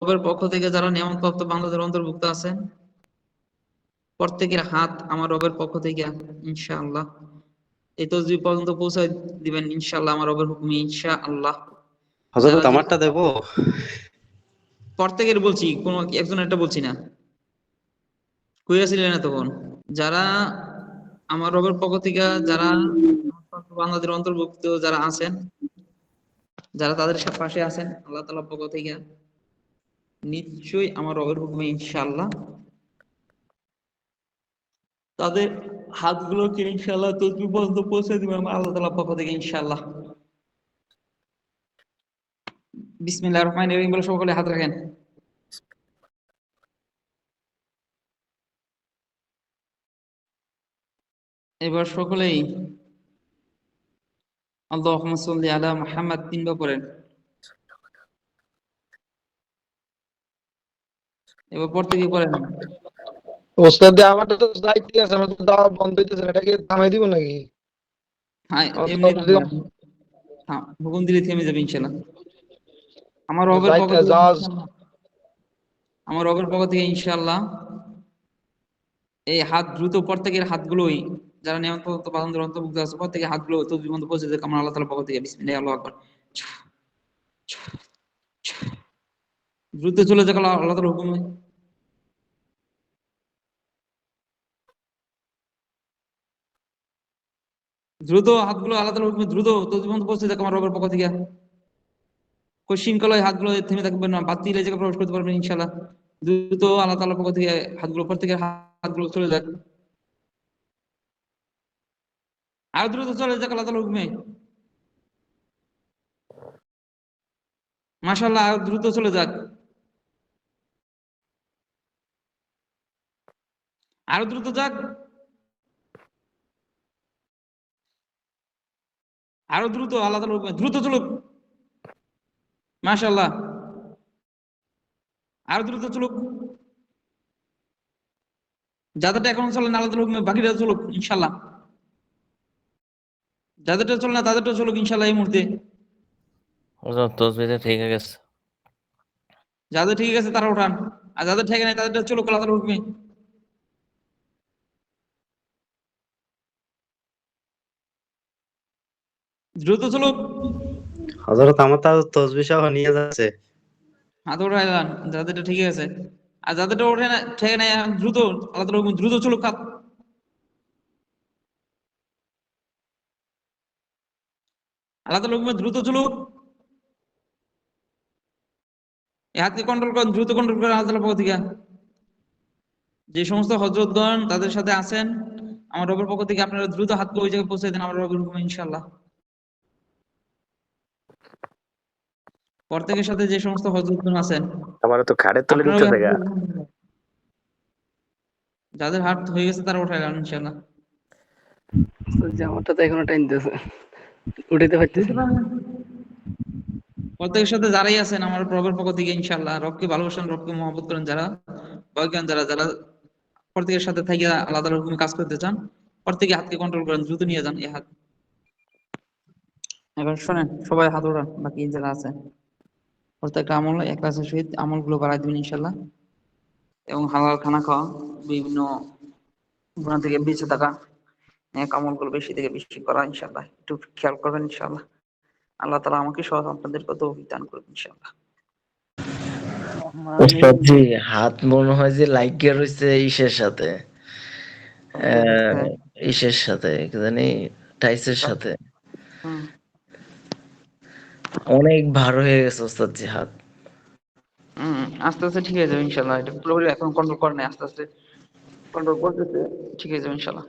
রবের পক্ষ থেকে যারা নিয়ামতপ্রাপ্ত বান্দাদের অন্তর্ভুক্ত আছেন, প্রত্যেকের হাত আমার রবের পক্ষ থেকে ইনশাআল্লাহ এই তসবিহ পর্যন্ত পৌঁছায় দিবেন ইনশাআল্লাহ, আমার রবের হুকুমে ইনশাআল্লাহ। যারা হযরত আমারটা দেব? প্রত্যেকের বলছি, কোন একজন একটা বলছি না। কইয়াছিলেন না তখন, যারা আমার রবের পক্ষ থেকে যারা বান্দাদের অন্তর্ভুক্ত যারা আছেন, যারা তাদের পাশে আছেন আল্লাহ তাআলার পক্ষ থেকে, নিশ্চয়ই আমার রবের হুকুমে ইনশাআল্লাহ তাদের হাতগুলোকে ইনশাআল্লাহ তসবিহ পর্যন্ত পৌঁছে দিবেন আমার আল্লাহ তাআলার পক্ষ থেকে ইনশাআল্লাহ। বিসমিল্লাহির রহমানির রহিম বলে সকলে হাত রাখেন। এবার সকলেই আল্লাহুম্মা সাল্লি আলা মুহাম্মাদ তিনবার পড়েন। এবার পড়তে গিয়ে পড়েন। ওস্তাদ আমারটা তো যাইতে আছে, আমার তো দাওয়া বন্ধ হইতেছে না, এটাকে থামাই দিব নাকি? হ্যাঁ, এমনি হ্যাঁ, হুকুম দিলে থেমে যাবে ইনশাআল্লাহ। আমার রবের পক্ষ যাইতে থেকে জাহাজ আমার রবের পক্ষ থেকে ইনশাআল্লাহ এই হাত দ্রুত প্রত্যেকের হাতগুলোই যারা নিয়ন্ত্রণ বান্ধবের অন্তর্ভুক্ত আছে প্রত্যেকের হাতগুলো তসবিহ পর্যন্ত পৌঁছে দেয় আমার আল্লাহ তাআলার পক্ষ থেকে। বিসমিল্লাহি আল্লাহু আকবার। দ্রুত চলে যাক আল্লাহ তাআলার হুকুমে। দ্রুত হাতগুলো আল্লাহ তাআলার হুকুমে দ্রুত তসবিহ পর্যন্ত পৌঁছে যাক আমার রবের পক্ষ থেকে। কোন শৃঙ্খলায় হাতগুলো থেমে থাকবে না, বাতিল এই জায়গায় প্রবেশ করতে পারবেন ইনশাআল্লাহ। দ্রুত আল্লাহ তাআলার পক্ষ থেকে হাতগুলো প্রত্যেকের হাতগুলো চলে যাক, আর দ্রুত চলে যাক আল্লাহ তাআলার হুকুমে। মাশাআল্লাহ, আর দ্রুত চলে যাক, আরো দ্রুত যাক, আরো দ্রুত আল্লাহ তাআলার হুকুমে দ্রুত চলুক। মাশাআল্লাহ, আরো দ্রুত চলুক। যাদেরটা এখন চলে না আল্লাহ তাআলার হুকুমে বাকিটা চলুক ইনশাআল্লাহ। যাদেরটা চলে না তাদেরটা চলুক ইনশাআল্লাহ এই মুহূর্তে। তসবিহটা ঠিক গেছে। যাদের ঠিক আছে তারা উঠান, আর যাদের ঠিক নাই তাদেরটা চলুক আল্লাহ তাআলার হুকুমে। দ্রুত চলুক। হযরত আমারটা তসবিহ সহ নিয়ে যাচ্ছে। হাত উঠায় দেন যাদেরটা ঠিক আছে, আর যাদেরটা ওঠে না ঠিক নাই দ্রুত আল্লাহ তাআলার হুকুমে দ্রুত চলুক হাত। আল্লাহ তাআলার হুকুমে দ্রুত চলুক। এই হাতকে কন্ট্রোল করেন, দ্রুত কন্ট্রোল করেন আল্লাহ তাআলার পক্ষ থেকে। যে সমস্ত হযরতগণ তাদের সাথে আছেন আমার রবের পক্ষ থেকে আপনারা দ্রুত হাতকে ওই জায়গায় পৌঁছে দেন আমার রবের হুকুমে ইনশাআল্লাহ। প্রত্যেকের সাথে যে সমস্ত হযরতগণ আছেন আমার তো খাড়ের তলে আপনারা দিতে ওই দেখা। যাদের হাত হয়ে গেছে তারা উঠায় নেন ইনশাআল্লাহ। জামাটা তো এখনো টাইম দিতেছে, উঠাইতে পারতেছি না। প্রত্যেকের সাথে যারাই আছেন আমার রবের পক্ষ থেকে ইনশাআল্লাহ, রবকে ভালোবাসেন, রবকে মহব্বত করেন, যারা ভয়জ্ঞান, যারা যারা প্রত্যেকের সাথে থেকে আল্লাহ তাআলার হুকুমে কাজ করতে চান, প্রত্যেকে হাতকে কন্ট্রোল করেন, দ্রুত নিয়ে যান এই হাত। এবার শোনেন, সবাই হাত ওঠান, বাকি যারা আছে প্রত্যেকটা আমল ইখলাসের সহিত আমলগুলো বাড়াই দিবেন ইনশাআল্লাহ। এবং হালাল খানা খাওয়া, বিভিন্ন গুনাহ থেকে বেঁচে থাকা, নেক আমলগুলো বেশি থেকে বেশি করা ইনশাআল্লাহ একটু খেয়াল করবেন ইনশাআল্লাহ। আল্লাহ তাআলা আমাকে সহ আপনাদেরকে তৌফিক দান করবেন ইনশাআল্লাহ। ওস্তাদ জি, হাত মনে হয় যে লাগিয়ে রয়েছে ইসের সাথে, ইসের সাথে কি জানি, টাইসের সাথে অনেক ভার হয়ে গেছে ওস্তাদ জি হাত। আস্তে আস্তে ঠিক হয়ে যাবে ইনশাআল্লাহ। এটা পুরোপুরি এখন কন্ট্রোল করে নাই, আস্তে আস্তে কন্ট্রোল করতেছে, ঠিক হয়ে যাবে ইনশাআল্লাহ।